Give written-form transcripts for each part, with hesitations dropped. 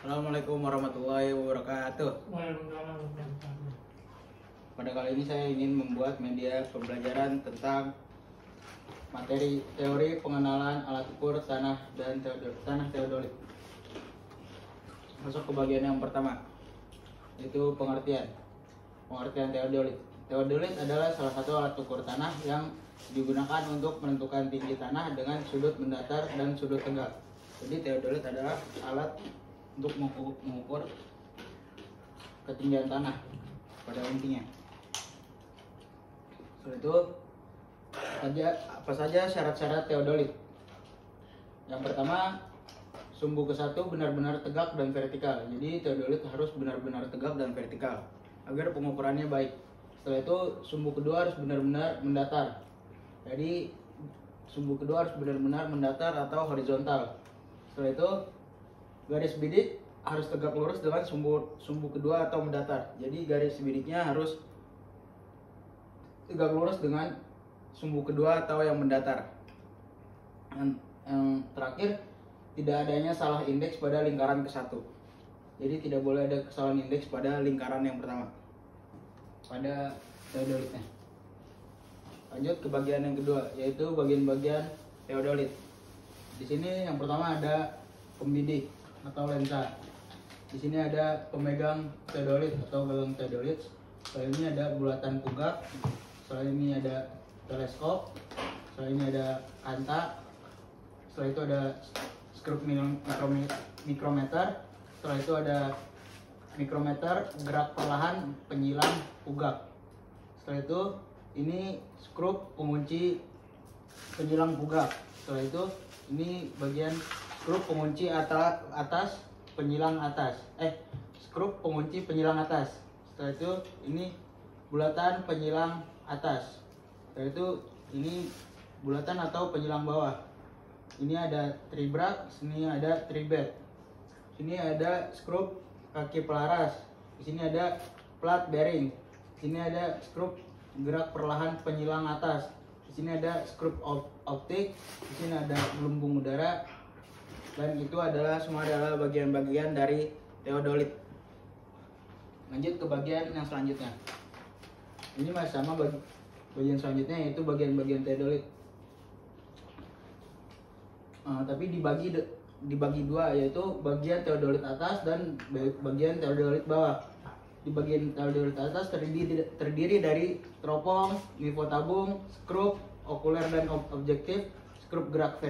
Assalamualaikum warahmatullahi wabarakatuh. Waalaikumsalam warahmatullahi. Pada kali ini saya ingin membuat media pembelajaran tentang materi teori pengenalan alat ukur tanah dan tanah teodolit. Masuk ke bagian yang pertama, yaitu pengertian teodolit. Teodolit adalah salah satu alat ukur tanah yang digunakan untuk menentukan tinggi tanah dengan sudut mendatar dan sudut tegak. Jadi teodolit adalah alat untuk mengukur ketinggian tanah pada intinya. Setelah itu apa saja syarat-syarat teodolit? Yang pertama, sumbu ke-1 benar-benar tegak dan vertikal. Jadi teodolit harus benar-benar tegak dan vertikal agar pengukurannya baik. Setelah itu sumbu kedua harus benar-benar mendatar. Jadi sumbu kedua harus benar-benar mendatar atau horizontal. Setelah itu garis bidik harus tegak lurus dengan sumbu kedua atau mendatar. Jadi garis bidiknya harus tegak lurus dengan sumbu kedua atau yang mendatar. Yang terakhir, tidak adanya salah indeks pada lingkaran ke-1. Jadi tidak boleh ada kesalahan indeks pada lingkaran yang pertama pada teodolitnya. Lanjut ke bagian yang kedua, yaitu bagian-bagian teodolit. Di sini yang pertama ada pembidik atau lensa. Di sini ada pemegang teodolit atau gagang teodolit. Setelah ini ada bulatan pugak. Setelah ini ada teleskop. Setelah ini ada kanta. Setelah itu ada skrup mikrometer. Setelah itu ada mikrometer gerak perlahan penyilang pugak. Setelah itu ini skrup pengunci penyilang pugak. Setelah itu ini bagian skrup pengunci atas penyilang atas. Skrup pengunci penyilang atas. Setelah itu ini bulatan penyilang atas. Setelah itu ini bulatan atau penyilang bawah. Ini ada tribrak, sini ada tribet. Sini ada skrup kaki pelaras. Di sini ada plat bearing. Di sini ada skrup gerak perlahan penyilang atas. Di sini ada skrup optik. Di sini ada gelembung udara. Dan itu adalah semua adalah bagian-bagian dari teodolit. Lanjut ke bagian yang selanjutnya. Ini masih sama bagian selanjutnya, yaitu bagian-bagian teodolit. Tapi dibagi dua, yaitu bagian teodolit atas dan bagian teodolit bawah. Di bagian teodolit atas terdiri dari teropong, nivotabung, skrup, okuler dan objektif, skrup gerak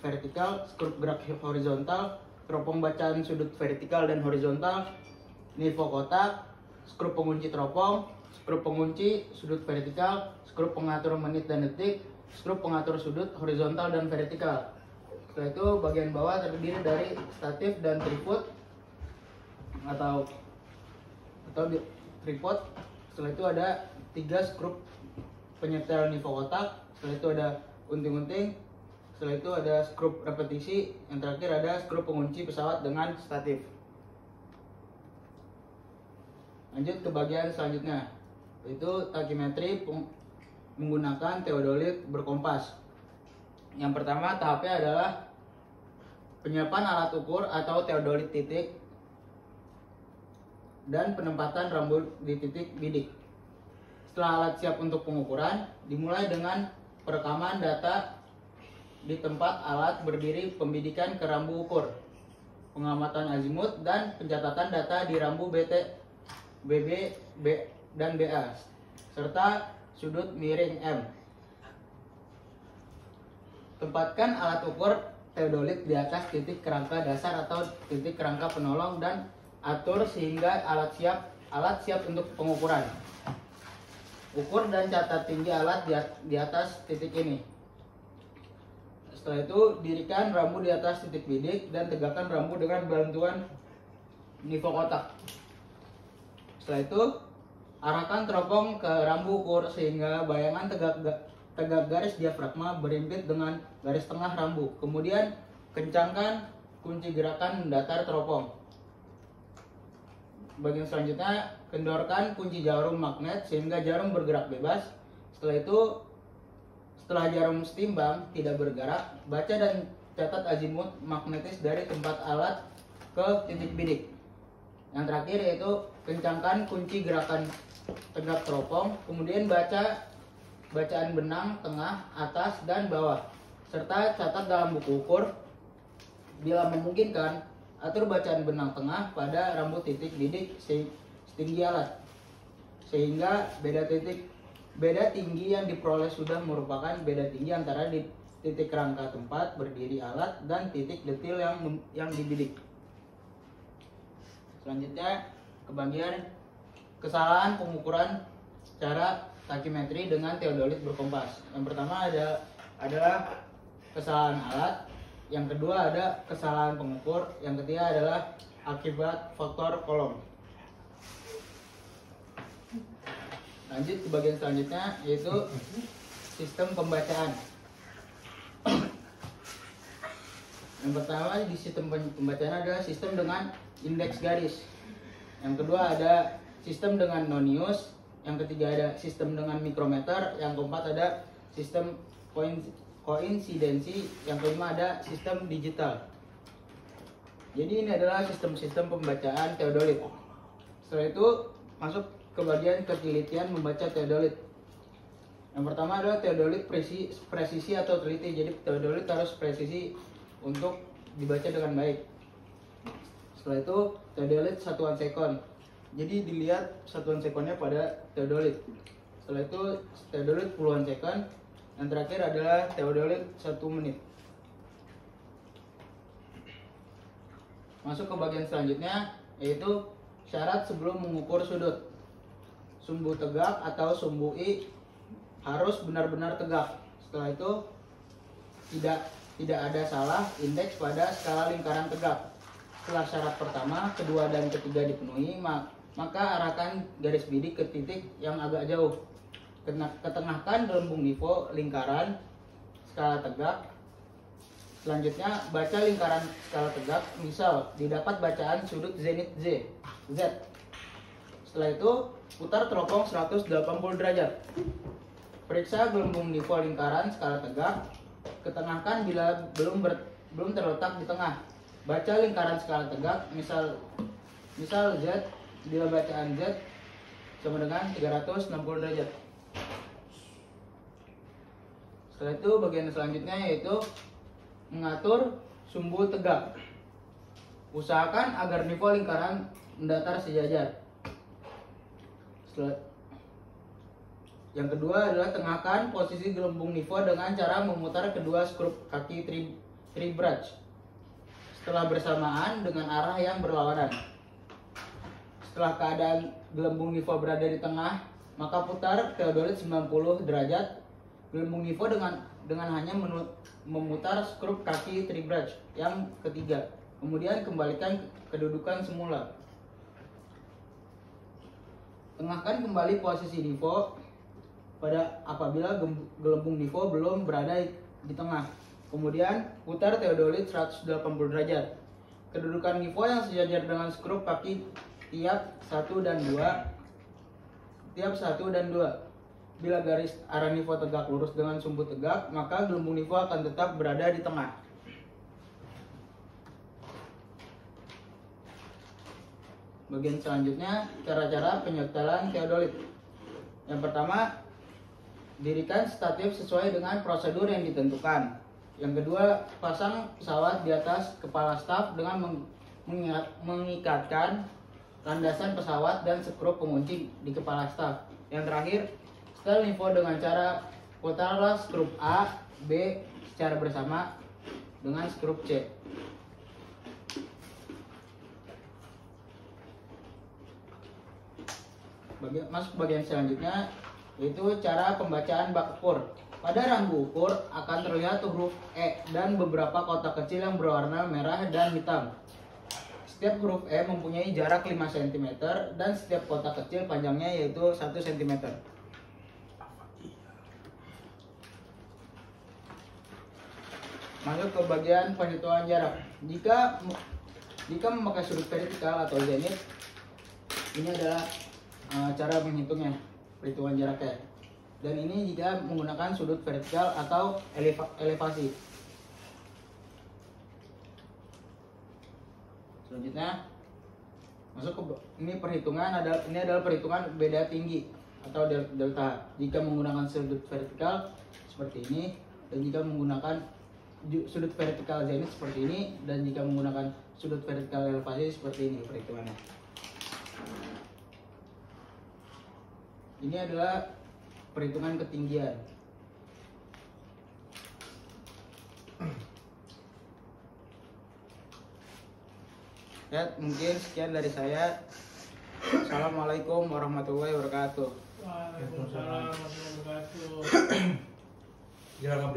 vertikal, skrup gerak horizontal, teropong bacaan sudut vertikal dan horizontal, nivo kotak, skrup pengunci teropong, skrup pengunci sudut vertikal, skrup pengatur menit dan detik, skrup pengatur sudut horizontal dan vertikal. Setelah itu bagian bawah terdiri dari statif dan tripod atau tripod. Setelah itu ada 3 skrup penyetel nivo kotak. Setelah itu ada unting-unting. Setelah itu ada skrup repetisi. Yang terakhir ada skrup pengunci pesawat dengan statif. Lanjut ke bagian selanjutnya, yaitu tachymetry menggunakan teodolit berkompas. Yang pertama tahapnya adalah penyiapan alat ukur atau teodolit titik dan penempatan rambu di titik bidik. Setelah alat siap untuk pengukuran, dimulai dengan perekaman data di tempat alat berdiri, pembidikan ke rambu ukur, pengamatan azimut, dan pencatatan data di rambu BT, BB, dan BA, serta sudut miring M. Tempatkan alat ukur teodolit di atas titik kerangka dasar atau titik kerangka penolong dan atur sehingga alat siap untuk pengukuran. Ukur dan catat tinggi alat di atas titik ini. Setelah itu dirikan rambu di atas titik bidik dan tegakkan rambu dengan bantuan nivo kotak. Setelah itu arahkan teropong ke rambu ukur sehingga bayangan tegak garis diafragma berimpit dengan garis tengah rambu. Kemudian kencangkan kunci gerakan mendatar teropong. Bagian selanjutnya, kendorkan kunci jarum magnet sehingga jarum bergerak bebas. Setelah itu, setelah jarum setimbang tidak bergerak, baca dan catat azimut magnetis dari tempat alat ke titik bidik. Yang terakhir yaitu kencangkan kunci gerakan tegak teropong, kemudian bacaan benang tengah, atas, dan bawah, serta catat dalam buku ukur. Bila memungkinkan, atur bacaan benang tengah pada rambut titik bidik setinggi alat, sehingga beda tinggi yang diperoleh sudah merupakan beda tinggi antara di titik rangka tempat berdiri alat dan titik detil yang dibidik. Selanjutnya ke bagian kesalahan pengukuran cara takimetri dengan teodolit berkompas. Yang pertama adalah kesalahan alat, yang kedua ada kesalahan pengukur, yang ketiga adalah akibat faktor kolom. Lanjut ke bagian selanjutnya, yaitu sistem pembacaan. Yang pertama di sistem pembacaan adalah sistem dengan indeks garis. Yang kedua ada sistem dengan nonius. Yang ketiga ada sistem dengan mikrometer. Yang keempat ada sistem koinsidensi. Yang kelima ada sistem digital. Jadi ini adalah sistem-sistem pembacaan teodolit. Setelah itu masuk ke bagian ketelitian membaca teodolit. Yang pertama adalah teodolit presisi atau teliti. Jadi teodolit harus presisi untuk dibaca dengan baik. Setelah itu teodolit satuan sekon. Jadi dilihat satuan sekonnya pada teodolit. Setelah itu teodolit puluhan sekon. Yang terakhir adalah teodolit 1 menit. Masuk ke bagian selanjutnya, yaitu syarat sebelum mengukur sudut. Sumbu tegak atau sumbu I harus benar-benar tegak. Setelah itu tidak ada salah indeks pada skala lingkaran tegak. Setelah syarat pertama, kedua, dan ketiga dipenuhi, maka arahkan garis bidik ke titik yang agak jauh. Ketengahkan gelembung nifo lingkaran skala tegak. Selanjutnya baca lingkaran skala tegak. Misal didapat bacaan sudut zenit Z. Setelah itu putar teropong 180 derajat. Periksa gelembung nifo lingkaran skala tegak. Ketengahkan bila belum terletak di tengah. Baca lingkaran skala tegak. Misal Z, bila bacaan Z sama dengan 360 derajat. Setelah itu bagian selanjutnya yaitu mengatur sumbu tegak. Usahakan agar nifo lingkaran mendatar sejajar. Yang kedua adalah tengahkan posisi gelembung nifo dengan cara memutar kedua skrup kaki tribrush setelah bersamaan dengan arah yang berlawanan. Setelah keadaan gelembung nifo berada di tengah, maka putar teodolit 90 derajat gelembung nifo dengan hanya memutar skrup kaki tribrush yang ketiga. Kemudian kembalikan kedudukan semula. Tengahkan kembali posisi nifo pada apabila gelembung nifo belum berada di tengah. Kemudian putar teodolit 180 derajat. Kedudukan nifo yang sejajar dengan skrup kaki tiap 1 dan 2. Bila garis arah nifo tegak lurus dengan sumbu tegak, maka gelembung nifo akan tetap berada di tengah. Bagian selanjutnya, cara-cara penyetelan teodolit. Yang pertama, dirikan statif sesuai dengan prosedur yang ditentukan. Yang kedua, pasang pesawat di atas kepala staf dengan mengikatkan landasan pesawat dan skrup pengunci di kepala staf. Yang terakhir, setel nifo dengan cara putarlah skrup A, B secara bersama dengan skrup C. Masuk bagian selanjutnya, yaitu cara pembacaan bak ukur. Pada rambu ukur akan terlihat huruf E dan beberapa kotak kecil yang berwarna merah dan hitam. Setiap huruf E mempunyai jarak 5 cm dan setiap kotak kecil panjangnya yaitu 1 cm. Masuk ke bagian perhitungan jarak. Jika memakai sudut vertikal atau zenit, ini adalah cara menghitungnya, perhitungan jaraknya. Dan ini jika menggunakan sudut vertikal atau elevasi. Selanjutnya masuk ke ini adalah perhitungan beda tinggi atau delta jika menggunakan sudut vertikal seperti ini, dan jika menggunakan sudut vertikal zenith seperti ini, dan jika menggunakan sudut vertikal elevasi seperti ini perhitungannya. Ini adalah perhitungan ketinggian. Ya, mungkin sekian dari saya. Assalamualaikum warahmatullahi wabarakatuh. Waalaikumsalam warahmatullahi wabarakatuh. Jangan